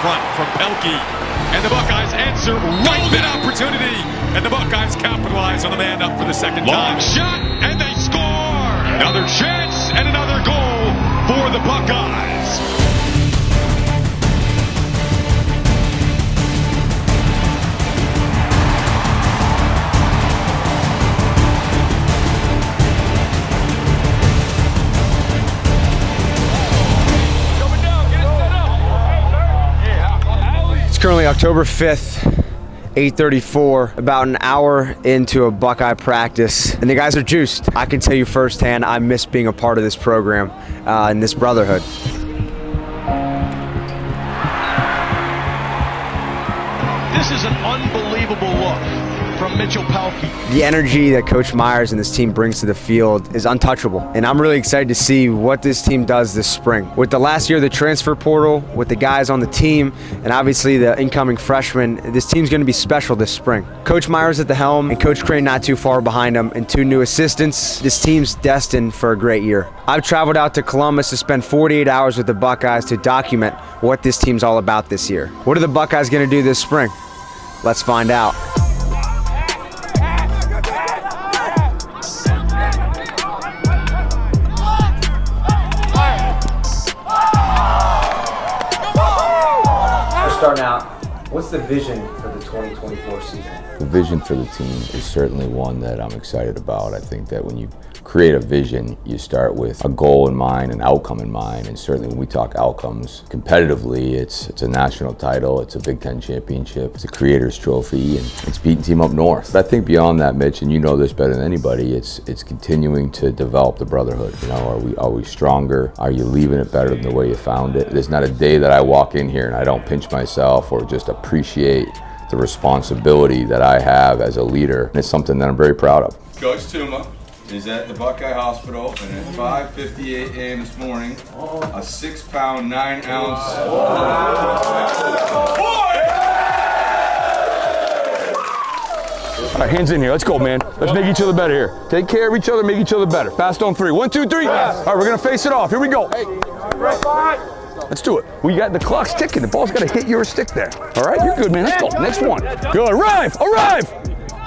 front from Pehlke. And the Buckeyes answer right mid opportunity. And the Buckeyes capitalize on the man up for the second time. Long shot, and they score! Another chance and another goal for the Buckeyes. It's currently October 5th, 8:34, about an hour into a Buckeye practice, and the guys are juiced. I can tell you firsthand, I miss being a part of this program and this brotherhood. This is an unbelievable look from Pehlke. The energy that Coach Myers and this team brings to the field is untouchable, and I'm really excited to see what this team does this spring. With the last year of the transfer portal, with the guys on the team, and obviously the incoming freshmen, this team's going to be special this spring. Coach Myers at the helm and Coach Crane not too far behind him, and 2 new assistants. This team's destined for a great year. I've traveled out to Columbus to spend 48 hours with the Buckeyes to document what this team's all about this year. What are the Buckeyes going to do this spring? Let's find out. Starting out, what's the vision for the 2024 season? The vision for the team is certainly one that I'm excited about. I think that when you create a vision, you start with a goal in mind, an outcome in mind, and certainly when we talk outcomes competitively, it's a national title, it's a Big Ten championship, it's a Creators Trophy, and it's beating Team Up North. But I think beyond that, Mitch, and you know this better than anybody, it's continuing to develop the brotherhood. You know, are we stronger? Are you leaving it better than the way you found it? There's not a day that I walk in here and I don't pinch myself or just appreciate the responsibility that I have as a leader. And it's something that I'm very proud of. Coach Tuma is at the Buckeye Hospital, and at 5:58 a.m. this morning, a 6-pound, 9-ounce. All right, hands in here. Let's go, man. Let's make each other better here. Take care of each other, make each other better. Fast on 3. 1, 2, 3. All right, we're gonna face it off. Here we go. Let's do it. We got the clock's ticking. The ball's gotta hit your stick there. All right, you're good, man. Let's go. Next one. Good. Arrive.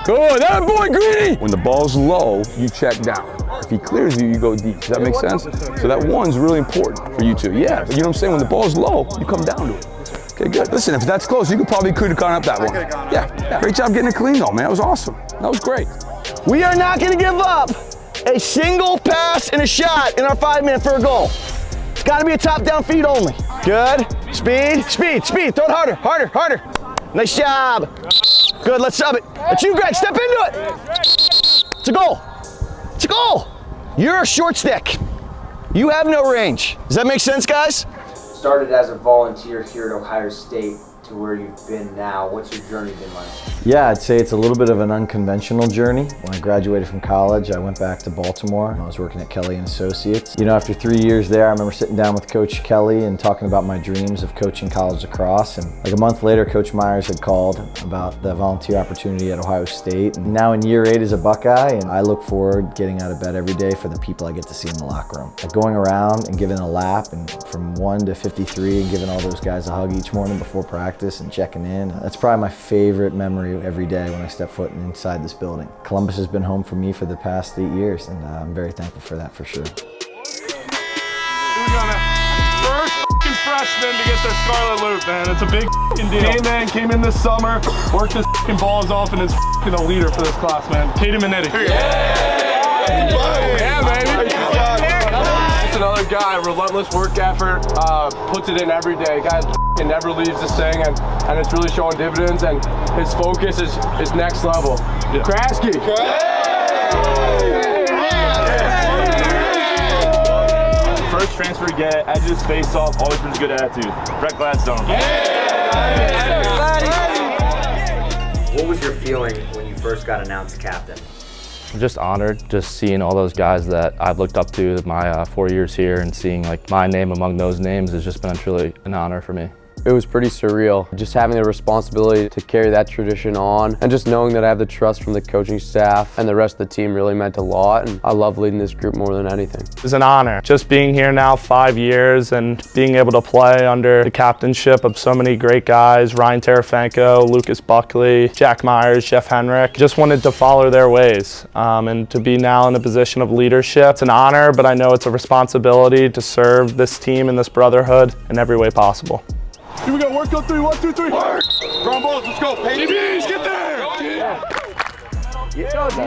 Good. That boy, Greedy. When the ball's low, you check down. If he clears you, you go deep. Does that make sense? So that one's really important for you two. Yeah, but you know what I'm saying? When the ball's low, you come down to it. Okay, good. Listen, if that's close, you could have gone up that one. Yeah. Great job getting it clean, though, man. That was awesome. That was great. We are not going to give up a single pass and a shot in our 5-minute for a goal. It's got to be a top-down feed only. Good. Speed. Throw it harder. Nice job. Good, let's sub it. That's you, Greg. Step into it. It's a goal. You're a short stick. You have no range. Does that make sense, guys? Started as a volunteer here at Ohio State to where you've been now. What's your journey been like? Yeah, I'd say it's a little bit of an unconventional journey. When I graduated from college, I went back to Baltimore. I was working at Kelly & Associates. You know, after 3 years there, I remember sitting down with Coach Kelly and talking about my dreams of coaching college lacrosse. And like a month later, Coach Myers had called about the volunteer opportunity at Ohio State. And now in year 8 as a Buckeye, and I look forward getting out of bed every day for the people I get to see in the locker room. Like going around and giving a lap and from 1 to 53 and giving all those guys a hug each morning before practice and checking in. That's probably my favorite memory every day when I step foot inside this building. Columbus has been home for me for the past 8 years, and I'm very thankful for that for sure. First freshman to get their scarlet loop, man. It's a big deal. Came in this summer, worked his balls off, and is a leader for this class, man. Caden Minetti. Yeah, baby. It's another guy, relentless work effort, puts it in every day. Guy never leaves this thing, and it's really showing dividends, and his focus is next level. Yeah. Kraske. First transfer to get edges, face off, always been a good attitude. Brett Gladstone. What was your feeling when you first got announced captain? I'm just honored, just seeing all those guys that I've looked up to my 4 years here, and seeing like my name among those names has just been truly an honor for me. It was pretty surreal, just having the responsibility to carry that tradition on, and just knowing that I have the trust from the coaching staff and the rest of the team really meant a lot, and I love leading this group more than anything. It's an honor. Just being here now 5 years and being able to play under the captainship of so many great guys, Ryan Terafenko, Lucas Buckley, Jack Myers, Jeff Henrik. Just wanted to follow their ways, and to be now in a position of leadership. It's an honor, but I know it's a responsibility to serve this team and this brotherhood in every way possible. Here we go, work on 3, 1, 2, 3. Work! Ground balls, let's go. DBs, get there!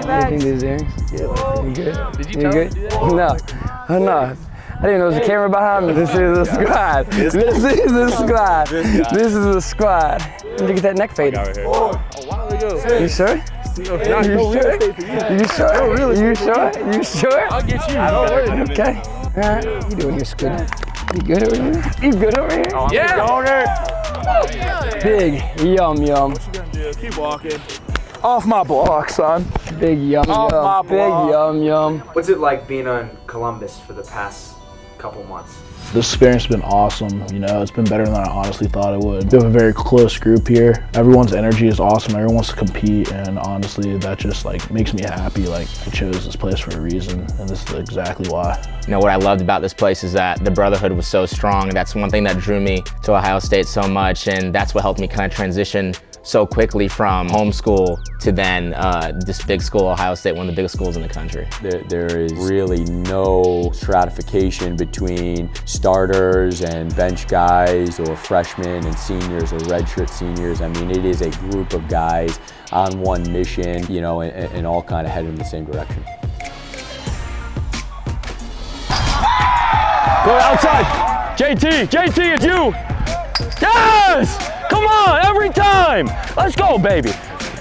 Making these earrings? Yeah. You good? Did you tell me to do that? No. I'm not. I didn't know there was a camera behind me. This is the squad. This is the squad. This is the squad. Did you get that neck faded? Oh, a while ago. You sure? You sure? You sure? Really? You sure? You sure? I'll get you. Don't worry. Okay. All right. You doing your squid? You good over here? You good over here? Oh, yeah. Big yum yum. What you gonna do? Keep walking. Off my block, son. Big yum yum. Big yum yum. What's it like being on Columbus for the past couple months? This experience has been awesome. You know, it's been better than I honestly thought it would. We have a very close group here. Everyone's energy is awesome. Everyone wants to compete, and honestly, that just like makes me happy. Like, I chose this place for a reason, and this is exactly why. You know, what I loved about this place is that the brotherhood was so strong. That's one thing that drew me to Ohio State so much, and that's what helped me kind of transition so quickly from homeschool to then this big school, Ohio State, one of the biggest schools in the country. There is really no stratification between starters and bench guys or freshmen and seniors or redshirt seniors. I mean, it is a group of guys on one mission, you know, and all kind of headed in the same direction. Go outside. JT, it's you. Yes! Come on, every time. Let's go, baby.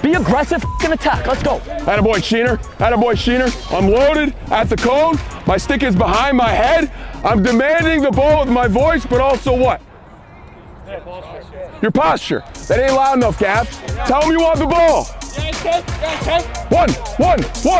Be aggressive and attack. Let's go. Attaboy Sheener. Attaboy Sheener. I'm loaded at the cone. My stick is behind my head. I'm demanding the ball with my voice, but also what? Your posture. That ain't loud enough, Gav. Tell him you want the ball. One.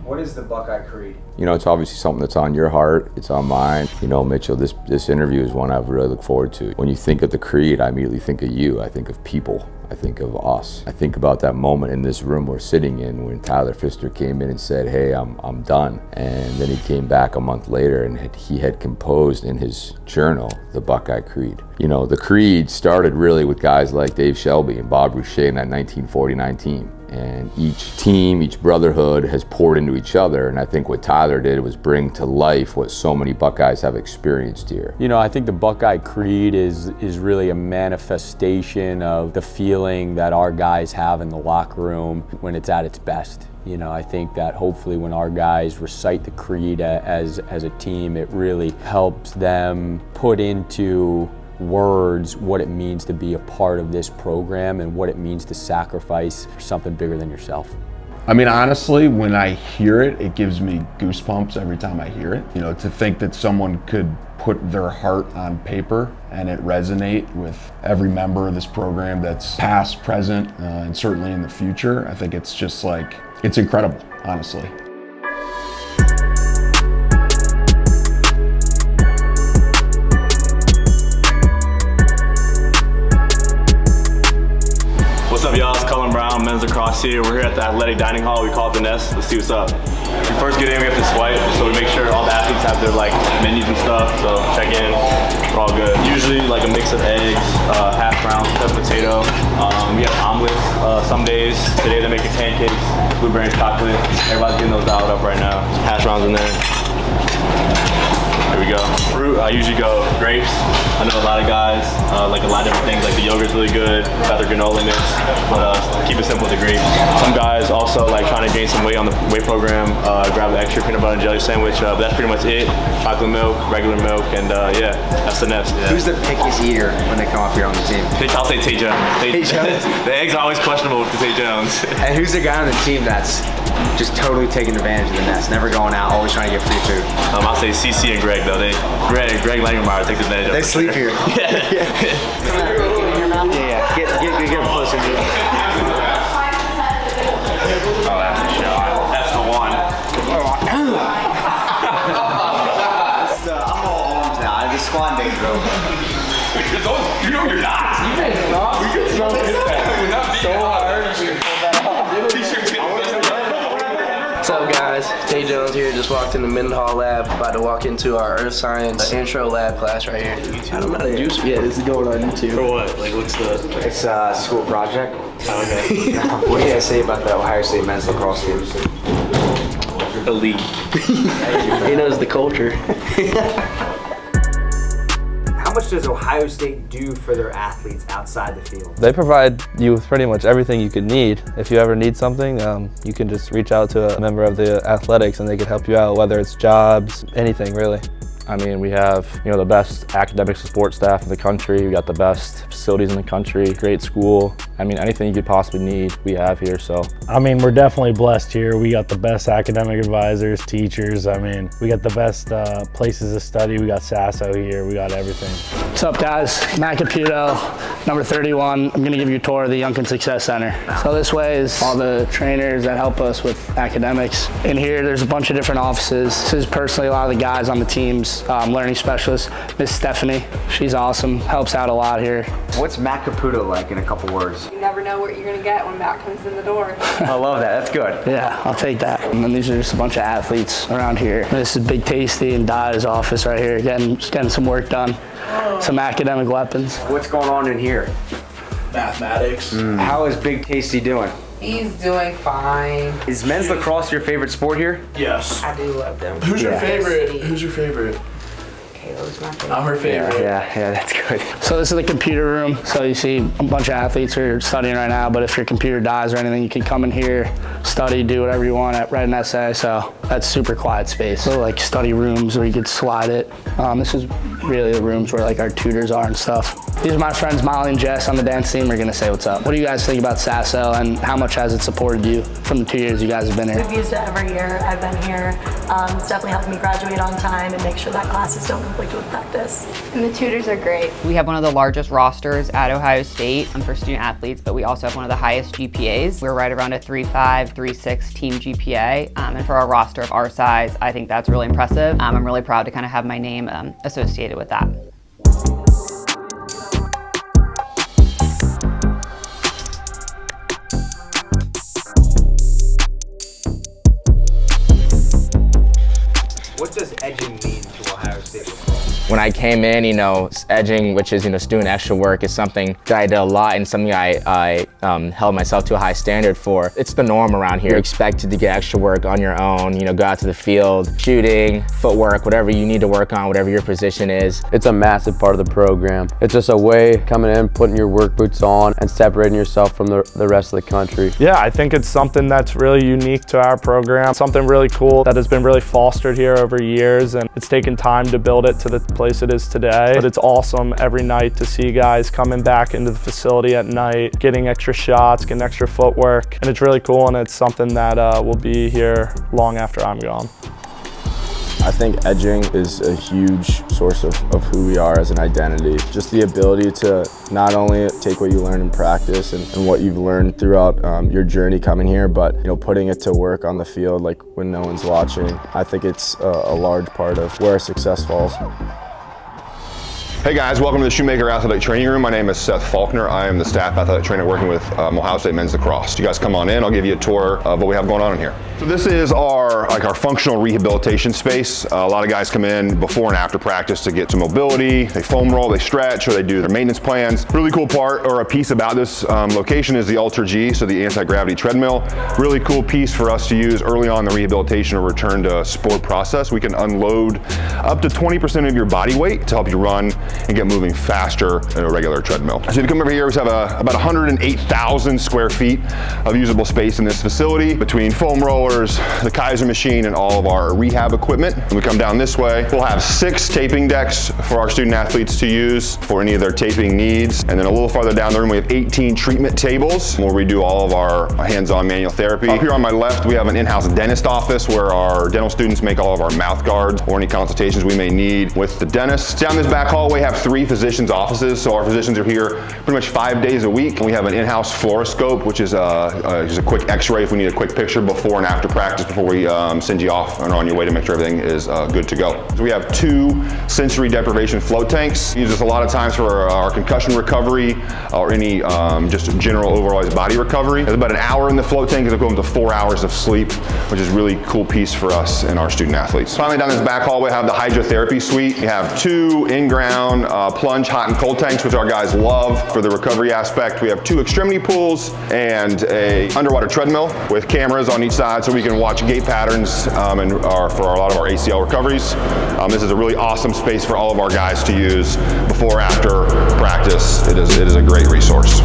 What is the Buckeye Creed? You know, it's obviously something that's on your heart, it's on mine. You know, Mitchell, this interview is one I really look forward to. When you think of the Creed, I immediately think of you. I think of people. I think of us. I think about that moment in this room we're sitting in when Tyler Pfister came in and said, hey, I'm done. And then he came back a month later and he had composed in his journal the Buckeye Creed. You know, the Creed started really with guys like Dave Shelby and Bob Boucher in that 1949 team. And each team, each brotherhood has poured into each other. And I think what Tyler did was bring to life what so many Buckeyes have experienced here. You know, I think the Buckeye Creed is really a manifestation of the feeling that our guys have in the locker room when it's at its best. You know, I think that hopefully when our guys recite the Creed as a team, it really helps them put into words what it means to be a part of this program and what it means to sacrifice for something bigger than yourself. I mean, honestly, when I hear it, it gives me goosebumps every time I hear it. You know, to think that someone could put their heart on paper and it resonate with every member of this program that's past, present, and certainly in the future, I think it's just like, it's incredible, honestly. What's up, y'all? It's Cullen Brown, men's lacrosse here. We're here at the athletic dining hall. We call it the Nest. Let's see what's up. We first get in, we have to swipe, so we make sure all the athletes have their like menus and stuff. So check in, we're all good. Usually like a mix of eggs, hash browns, stuffed potato. We have omelets some days. Today they're making pancakes, blueberry and chocolate. Everybody's getting those dialed up right now. Hash browns in there. Here we go. Fruit, I usually go grapes. I know a lot of guys like a lot of different things, like the yogurt's really good, got their granola mix, but keep it simple with the grapes. Some guys also also like trying to gain some weight on the weight program. Grab an extra peanut butter and jelly sandwich. But that's pretty much it. Chocolate milk, regular milk, and yeah, that's the nest. Yeah. Who's the pickiest eater when they come up here on the team? I'll say Tay Jones. Tay Jones? The eggs are always questionable with the Tay Jones. And who's the guy on the team that's just totally taking advantage of the nest, never going out, always trying to get free food? I'll say CC and Greg though. Greg Langermeyer takes advantage of it. They sleep here. Yeah. Yeah. Get them closer to you. Oh, that's the shot. That's the one. I'm all arms now. I just squat day, bro. You know you're not. You guys are not. We could throw this back. We're not so hard. What's up, guys? Tay Jones here. Just walked in the Mendenhall lab. About to walk into our Earth Science intro lab class right here. I don't know how to use it. Yeah, this is going on YouTube. For what? Like, what's the? It's a school project. Okay. What do you guys say about the Ohio State men's lacrosse team? Elite. He knows the culture. How much does Ohio State do for their athletes outside the field? They provide you with pretty much everything you could need. If you ever need something, you can just reach out to a member of the athletics and they can help you out, whether it's jobs, anything really. I mean, we have, the best academic support staff in the country. We got the best facilities in the country, great school. I mean, anything you could possibly need, we have here, so. I mean, we're definitely blessed here. We got the best academic advisors, teachers. I mean, we got the best places to study. We got Sasso here. We got everything. What's up, guys? Matt Caputo, number 31. I'm gonna give you a tour of the Youngkin Success Center. So this way is all the trainers that help us with academics. In here, there's a bunch of different offices. This is personally a lot of the guys on the teams. Learning specialist, Miss Stephanie. She's awesome, helps out a lot here. What's Matt Caputo like in a couple words? You never know what you're gonna get when Matt comes in the door. I love that, that's good. Yeah, I'll take that. And then these are just a bunch of athletes around here. This is Big Tasty and Dai's office right here, getting some work done. Some academic weapons. What's going on in here? Mathematics. How is Big Tasty doing? He's doing fine. Is men's lacrosse your favorite sport here? Yes. I do love them. Who's your favorite? Who's your favorite? Kayla's my favorite. I'm her favorite. Yeah, that's good. So this is the computer room. So you see a bunch of athletes who are studying right now, but if your computer dies or anything, you can come in here, study, do whatever you want, write an essay. So that's super quiet space. So like study rooms where you could slide it. This is really the rooms where like our tutors are and stuff. These are my friends Molly and Jess on the dance team. We're gonna say what's up. What do you guys think about Sasso and how much has it supported you from the 2 years you guys have been here? We've used it every year I've been here. It's definitely helped me graduate on time and make sure that classes don't conflict with practice. And the tutors are great. We have one of the largest rosters at Ohio State for student athletes, but we also have one of the highest GPAs. We're right around a 3.5, 3.6 team GPA. And for a roster of our size, I think that's really impressive. I'm really proud to kind of have my name associated with that. What does edging mean to Ohio State lacrosse? When I came in, edging, which is, doing extra work, is something that I did a lot and something I held myself to a high standard for. It's the norm around here. You're expected to get extra work on your own, go out to the field, shooting, footwork, whatever you need to work on, whatever your position is. It's a massive part of the program. It's just a way coming in, putting your work boots on, and separating yourself from the rest of the country. Yeah, I think it's something that's really unique to our program, something really cool that has been really fostered here over years, and it's taken time to build it to the place it is today. But it's awesome every night to see guys coming back into the facility at night, getting extra shots, getting extra footwork, and it's really cool, and it's something that will be here long after I'm gone. I think edging is a huge source of who we are as an identity. Just the ability to not only take what you learn in practice and what you've learned throughout your journey coming here, but putting it to work on the field, like when no one's watching. I think it's a large part of where success falls. Hey guys, welcome to the Shoemaker Athletic Training Room. My name is Seth Faulkner. I am the staff athletic trainer working with Ohio State Men's Lacrosse. You guys come on in, I'll give you a tour of what we have going on in here. So this is our functional rehabilitation space. A lot of guys come in before and after practice to get some mobility. They foam roll, they stretch, or they do their maintenance plans. Really cool part or a piece about this location is the Ultra G, so the anti-gravity treadmill. Really cool piece for us to use early on in the rehabilitation or return to sport process. We can unload up to 20% of your body weight to help you run and get moving faster than a regular treadmill. So if you come over here, we have about 108,000 square feet of usable space in this facility between foam rollers, the Kaiser machine, and all of our rehab equipment. When we come down this way, we'll have 6 taping decks for our student athletes to use for any of their taping needs. And then a little farther down the room, we have 18 treatment tables where we do all of our hands-on manual therapy. Up here on my left, we have an in-house dentist office where our dental students make all of our mouth guards or any consultations we may need with the dentist. Down this back hallway, we have 3 physicians' offices. So our physicians are here pretty much 5 days a week. And we have an in-house fluoroscope, which is just a quick x-ray if we need a quick picture before and after practice before we send you off and on your way to make sure everything is good to go. So we have 2 sensory deprivation float tanks. We use this a lot of times for our concussion recovery or any just general overall body recovery. It's about an hour in the float tank is equivalent to 4 hours of sleep, which is a really cool piece for us and our student athletes. Finally, down this back hallway, we have the hydrotherapy suite. We have 2 in-ground plunge hot and cold tanks, which our guys love for the recovery aspect. We have 2 extremity pools and a underwater treadmill with cameras on each side so we can watch gait patterns for a lot of our ACL recoveries. This is a really awesome space for all of our guys to use before or after practice. It is a great resource.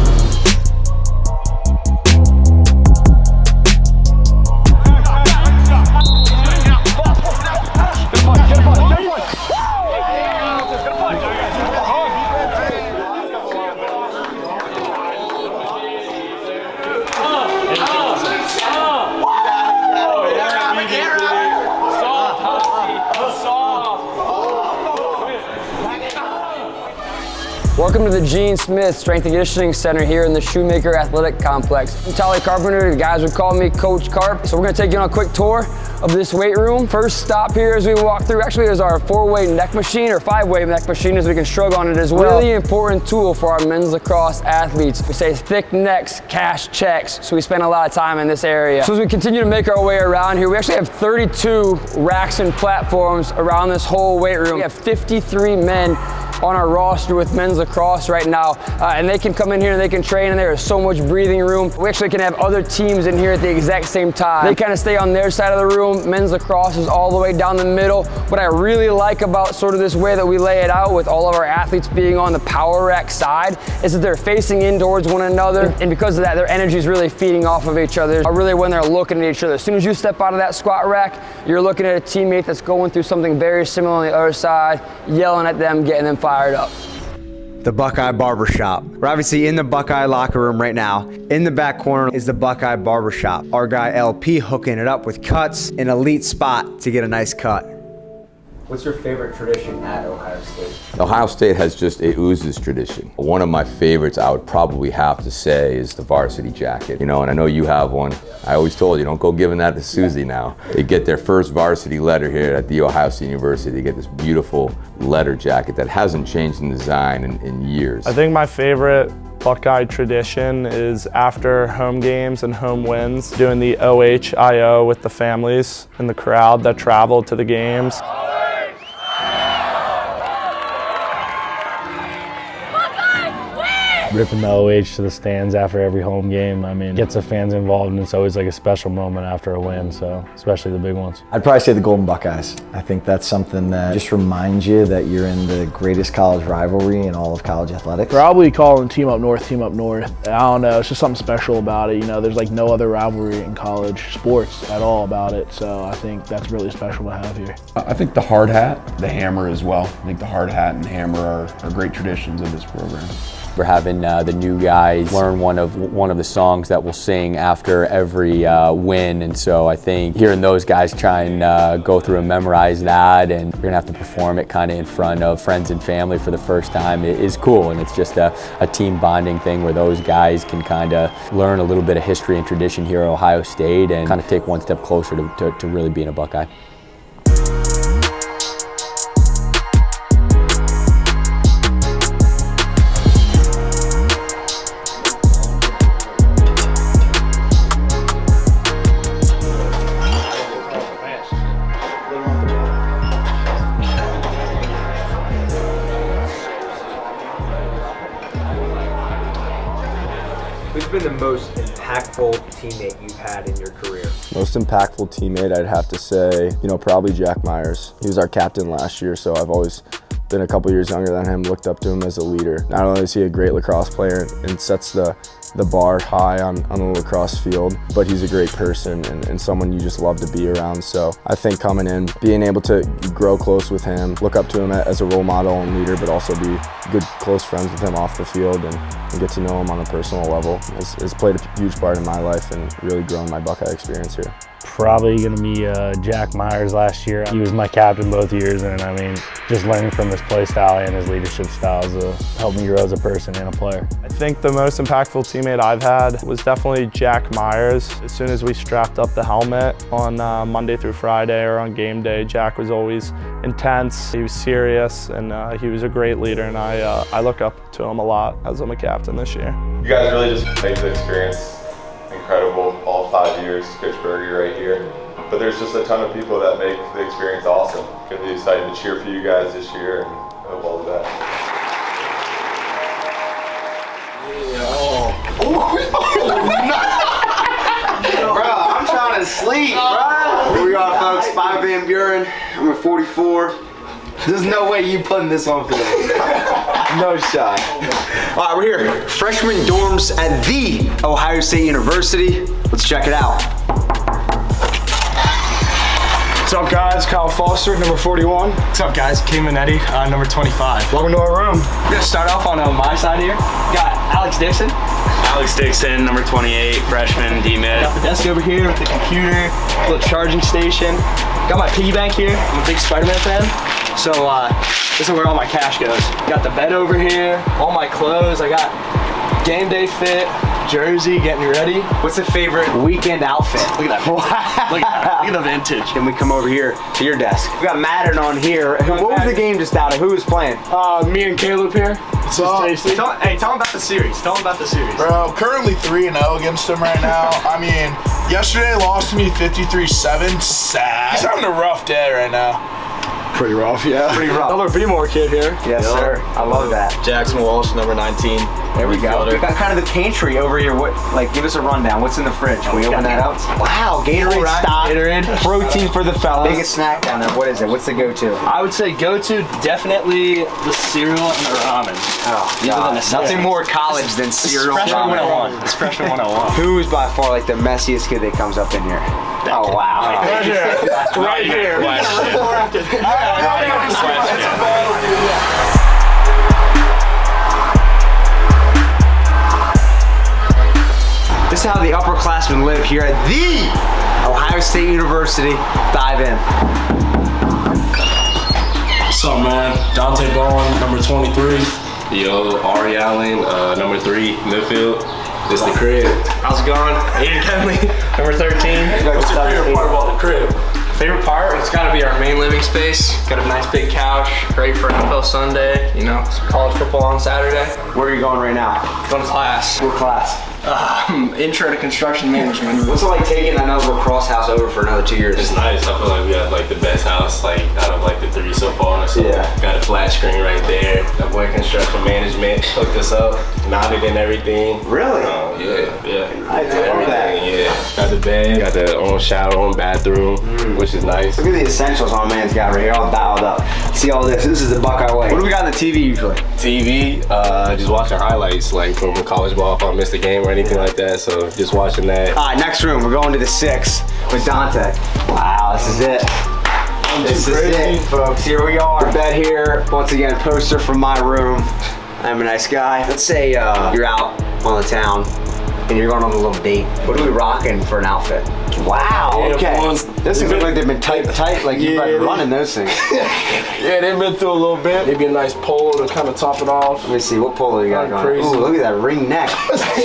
Welcome to the Gene Smith Strength and Conditioning Center here in the Shoemaker Athletic Complex. I'm Tolly Carpenter, the guys would call me Coach Carp. So we're gonna take you on a quick tour of this weight room. First stop here as we walk through, actually there's our 4-way neck machine or 5-way neck machine as we can shrug on it as well. Really important tool for our men's lacrosse athletes. We say thick necks, cash checks, so we spend a lot of time in this area. So as we continue to make our way around here, we actually have 32 racks and platforms around this whole weight room. We have 53 men on our roster with men's lacrosse right now, and they can come in here and they can train, and there is so much breathing room. We actually can have other teams in here at the exact same time. They kind of stay on their side of the room. Men's lacrosse is all the way down the middle. What I really like about sort of this way that we lay it out with all of our athletes being on the power rack side is that they're facing in towards one another, and because of that, their energy is really feeding off of each other, really when they're looking at each other. As soon as you step out of that squat rack, you're looking at a teammate that's going through something very similar on the other side, yelling at them, getting them fired up. The Buckeye Barbershop. We're obviously in the Buckeye locker room right now. In the back corner is the Buckeye Barbershop. Our guy LP hooking it up with cuts, an elite spot to get a nice cut. What's your favorite tradition at Ohio State? Ohio State has it oozes tradition. One of my favorites I would probably have to say is the varsity jacket. You know, and I know you have one. I always told you, don't go giving that to Susie now. They get their first varsity letter here at the Ohio State University. They get this beautiful letter jacket that hasn't changed in design in years. I think my favorite Buckeye tradition is after home games and home wins, doing the OHIO with the families and the crowd that traveled to the games. Ripping the OH to the stands after every home game, I mean, gets the fans involved, and it's always like a special moment after a win, so especially the big ones. I'd probably say the Golden Buckeyes. I think that's something that just reminds you that you're in the greatest college rivalry in all of college athletics. Probably calling Team Up North, Team Up North. I don't know, it's just something special about it. You know, there's like no other rivalry in college sports at all about it, so I think that's really special to have here. I think the hard hat, the hammer as well. I think the hard hat and hammer are great traditions of this program. We're having the new guys learn one of the songs that we'll sing after every win, and so I think hearing those guys try and go through and memorize that, and we're gonna have to perform it kind of in front of friends and family for the first time, it is cool, and it's just a team bonding thing where those guys can kind of learn a little bit of history and tradition here at Ohio State and kind of take one step closer to really being a Buckeye. Who's been the most impactful teammate you've had in your career? Most impactful teammate, I'd have to say, probably Jack Myers. He was our captain last year, so I've always been a couple years younger than him, looked up to him as a leader. Not only is he a great lacrosse player and sets the bar high on the lacrosse field, but he's a great person and someone you just love to be around. So I think coming in, being able to grow close with him, look up to him as a role model and leader, but also be good, close friends with him off the field and get to know him on a personal level has played a huge part in my life and really grown my Buckeye experience here. Probably going to be Jack Myers last year. He was my captain both years, and I mean, just learning from his play style and his leadership styles helped me grow as a person and a player. I think the most impactful teammate I've had was definitely Jack Myers. As soon as we strapped up the helmet on Monday through Friday or on game day, Jack was always intense, he was serious, and he was a great leader, and I look up to him a lot as I'm a captain this year. You guys really just made the experience incredible all 5 years, Coach Berger right here. But there's just a ton of people that make the experience awesome. Gonna be excited to cheer for you guys this year and hope all the best. Bro, I'm trying to sleep, bro. Here we are, folks. By Van Buren, number 44. There's no way you putting this on film. No shot. All right, we're here. Freshman dorms at the Ohio State University. Let's check it out. What's up, guys? Kyle Foster, number 41. What's up, guys? Kim Manetti, number 25. Welcome to our room. We're gonna start off on my side here. Got Alex Dixon. Alex Dixon, number 28, freshman, D-Mid. Got the desk over here with the computer, little charging station. Got my piggy bank here. I'm a big Spider-Man fan. So this is where all my cash goes. Got the bed over here, all my clothes. I got game day fit, jersey, getting ready. What's the favorite weekend outfit? Look at that. Wow. Look at that. Look at the vintage. Then we come over here to your desk. We got Madden on here. What was the game just out of? Who was playing? Me and Caleb here. So, hey, tell him about the series. Tell him about the series. Bro, currently 3-0 against him right now. I mean, yesterday lost to me 53-7. Sad. He's having a rough day right now. Pretty rough, yeah. Pretty rough. Another B-more kid here. Yes, sir. I love that. Jackson Walsh, number 19. There we go. We got kind of the pantry over here. Give us a rundown. What's in the fridge? Can we open that up? Wow, Gatorade stock. Gatorade. Protein for the fellas. Biggest snack down there. What is it? What's the go-to? I would say go-to definitely the cereal and the ramen. Oh, God. Nothing more college than cereal. It's freshman 101. It's freshman 101. Who is by far like the messiest kid that comes up in here? Oh, wow. Right here. Right here. This is how the upperclassmen live here at the Ohio State University. Dive in. What's up, man? Dante Bowen, number 23. Yo, Ari Allen, number 3, midfield. This the crib. How's it going? Aiden Kenley, number 13. What's your favorite part about the crib? Favorite part? It's gotta be our main living space. Got a nice big couch, great for NFL Sunday, you know, some college football on Saturday. Where are you going right now? Going to class. What class? Intro to construction management. What's it like taking another lacrosse house over for another 2 years? It's nice. I feel like we have like the best house out of like the 3 so far. So yeah. Got a flat screen right there. That boy construction management hooked us up, mounted and everything. Really? Yeah. I love that. Yeah. Got the bed, got the own shower, own bathroom, which is nice. Look at the essentials my man's got right here, all dialed up. See all this? This is the Buckeye way. What do we got on the TV usually? TV, just watching highlights like from college ball if I missed a game or anything like that. So just watching that. All right, next room. We're going to the 6 with Dante. Wow, this is it. This is it, folks. Here we are. Bed here. Once again, poster from my room. I'm a nice guy. Let's say you're out on the town and you're going on a little date. What are we rocking for an outfit? Wow, okay. This things look like they've been tight, like you've been running those things. Yeah, they've been through a little bit. Maybe a nice polo to kind of top it off. Let me see, what polo you got going? Crazy. Ooh, look at that ring neck.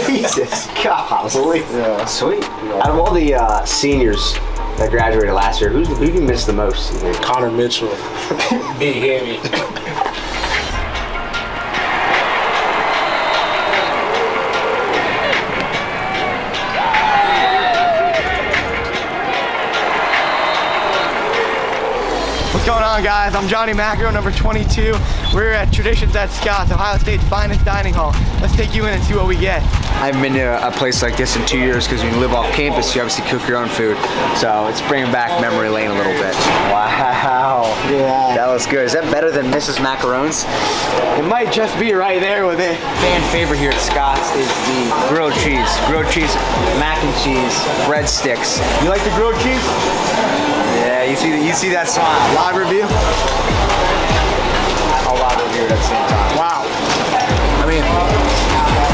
Jesus, golly. Yeah. Sweet. Out of all the seniors that graduated last year, who do you miss the most? Connor Mitchell. Big heavy. What's going on, guys? I'm Johnny Macro, number 22. We're at Traditions at Scott's, Ohio State's finest dining hall. Let's take you in and see what we get. I haven't been to a place like this in 2 years because when you live off campus, you obviously cook your own food. So it's bringing back memory lane a little bit. Wow. Yeah. That looks good. Is that better than Mrs. Macarons? It might just be right there with it. Fan favorite here at Scott's is the grilled cheese. Grilled cheese, mac and cheese, breadsticks. You like the grilled cheese? Yeah, you see that smile. Live review? I'll live review at the same time. Wow. I mean,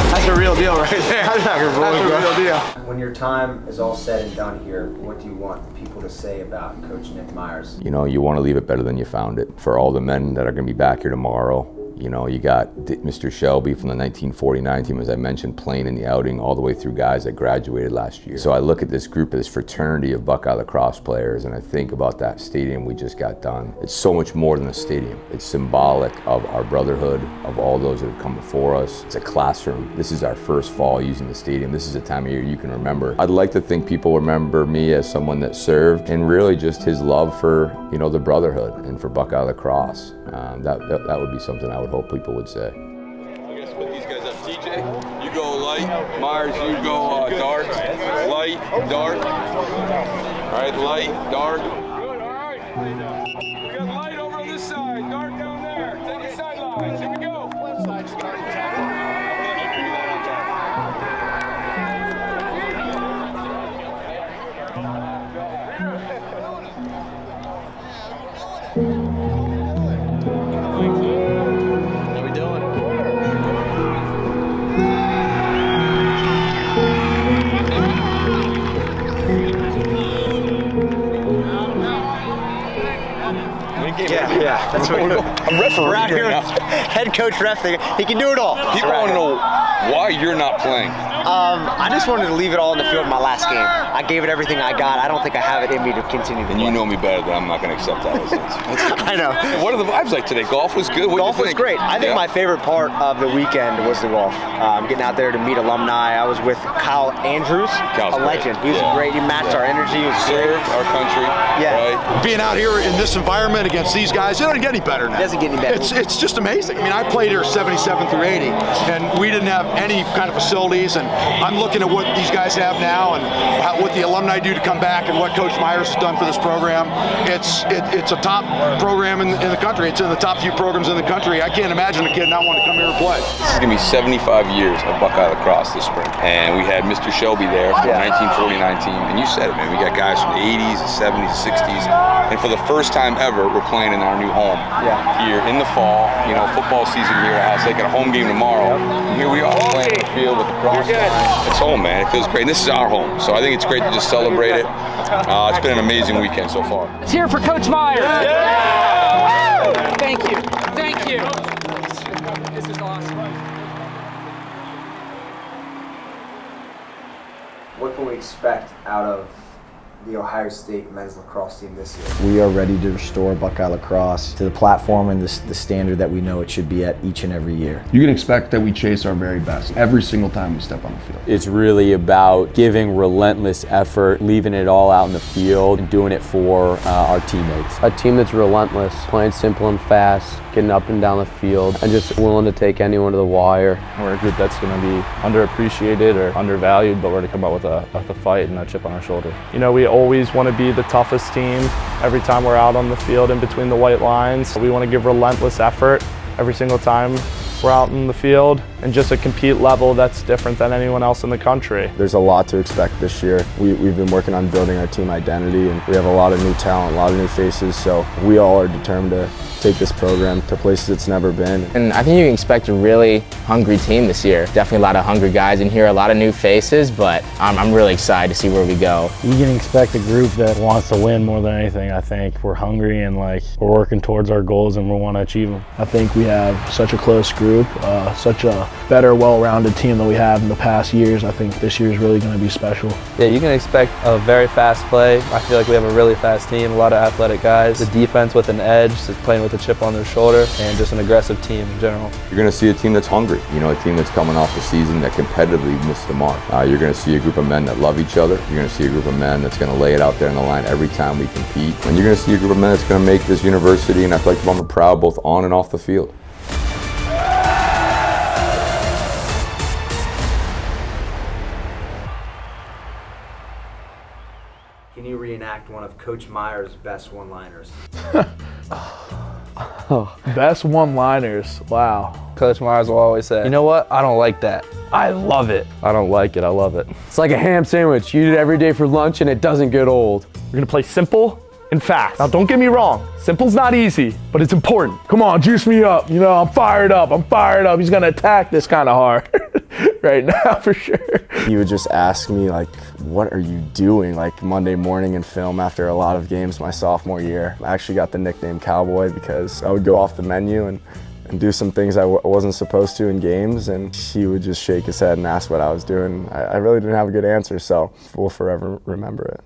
that's the real deal right there. That's the real deal. When your time is all said and done here, what do you want people to say about Coach Nick Myers? You know, you want to leave it better than you found it. For all the men that are going to be back here tomorrow, you know, you got Mr. Shelby from the 1949 team, as I mentioned, playing in the outing, all the way through guys that graduated last year. So I look at this group, this fraternity of Buckeye Lacrosse players, and I think about that stadium we just got done. It's so much more than a stadium. It's symbolic of our brotherhood, of all those that have come before us. It's a classroom. This is our first fall using the stadium. This is a time of year you can remember. I'd like to think people remember me as someone that served, and really just his love for, you know, the brotherhood and for Buckeye Lacrosse. That would be something I would hope people would say. I'm gonna split these guys up. TJ, you go light. Myers, you go dark. Light, dark. All right, light, dark. Good, all right. We got light over on this side, dark down there. Take your sidelines. Here we go. Left side starting. Yeah, that's what I'm referee we're out here. now. Head coach ref thing. He can do it all. People want to know why you're not playing. I just wanted to leave it all in the field in my last game. I gave it everything I got. I don't think I have it in me to continue to And you know me better than I'm not going to accept that. I know. What are the vibes like today? Golf was good. Golf was great. I think my favorite part of the weekend was the golf. Getting out there to meet alumni. I was with Kyle Andrews, a legend. He was great. He matched our energy. He was served our country. Yeah. Right? Being out here in this environment against these guys, it doesn't get any better now. It doesn't get any better. It's just amazing. I mean, I played here 77 through 80, and we didn't have any kind of facilities, and I'm looking at what these guys have now and what the alumni do to come back and what Coach Myers has done for this program. It's a top program in the country. It's in the top few programs in the country. I can't imagine a kid not wanting to come here and play. This is going to be 75 years of Buckeye Lacrosse this spring. And we had Mr. Shelby there from the 1949 team. And you said it, man. We got guys from the 80s, the 70s, the 60s. And for the first time ever, we're playing in our new home here in the fall. You know, football season here at House Lake, got a home game tomorrow. And here we are playing in the field with the cross line. It's home, man. It feels great. And this is our home. So I think it's great to just celebrate it. It's been an amazing weekend so far. Let's hear for Coach Myers. Yeah! Thank you. Thank you. This is awesome. What can we expect out of the Ohio State men's lacrosse team this year? We are ready to restore Buckeye Lacrosse to the platform and the standard that we know it should be at each and every year. You can expect that we chase our very best every single time we step on the field. It's really about giving relentless effort, leaving it all out in the field, and doing it for our teammates. A team that's relentless, playing simple and fast, getting up and down the field, and just willing to take anyone to the wire. We're a group that's going to be underappreciated or undervalued, but we're going to come out with a fight and a chip on our shoulder. You know, we always want to be the toughest team every time we're out on the field in between the white lines. We want to give relentless effort every single time we're out in the field, and just a compete level that's different than anyone else in the country. There's a lot to expect this year. We've been working on building our team identity, and we have a lot of new talent, a lot of new faces, so we all are determined to take this program to places it's never been. And I think you can expect a really hungry team this year. Definitely a lot of hungry guys in here, a lot of new faces, but I'm really excited to see where we go. You can expect a group that wants to win more than anything. I think we're hungry and we're working towards our goals and we want to achieve them. I think we have such a close group, such a better, well-rounded team than we have in the past years. I think this year is really going to be special. Yeah, you can expect a very fast play. I feel like we have a really fast team, a lot of athletic guys. The defense with an edge, playing with a chip on their shoulder, and just an aggressive team in general. You're going to see a team that's hungry, you know, a team that's coming off the season that competitively missed the mark. You're going to see a group of men that love each other. You're going to see a group of men that's going to lay it out there on the line every time we compete. And you're going to see a group of men that's going to make this university and athletic department proud both on and off the field. Can you reenact one of Coach Myers' best one-liners? Best one-liners. Wow. Coach Myers will always say, you know what? I don't like that. I love it. I don't like it. I love it. It's like a ham sandwich. You eat it every day for lunch and it doesn't get old. We're gonna play simple and fast. Now don't get me wrong, simple's not easy, but it's important. Come on, juice me up. You know, I'm fired up. He's gonna attack this kind of hard right now for sure. He would just ask me like, what are you doing? Like Monday morning in film after a lot of games my sophomore year. I actually got the nickname Cowboy because I would go off the menu and do some things I wasn't supposed to in games, and he would just shake his head and ask what I was doing. I really didn't have a good answer, so we'll forever remember it.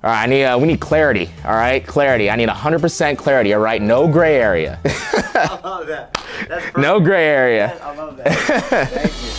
All right, we need clarity, all right? Clarity. I need 100% clarity, all right? No gray area. I love that. That's perfect. No gray area. I love that. Thank you.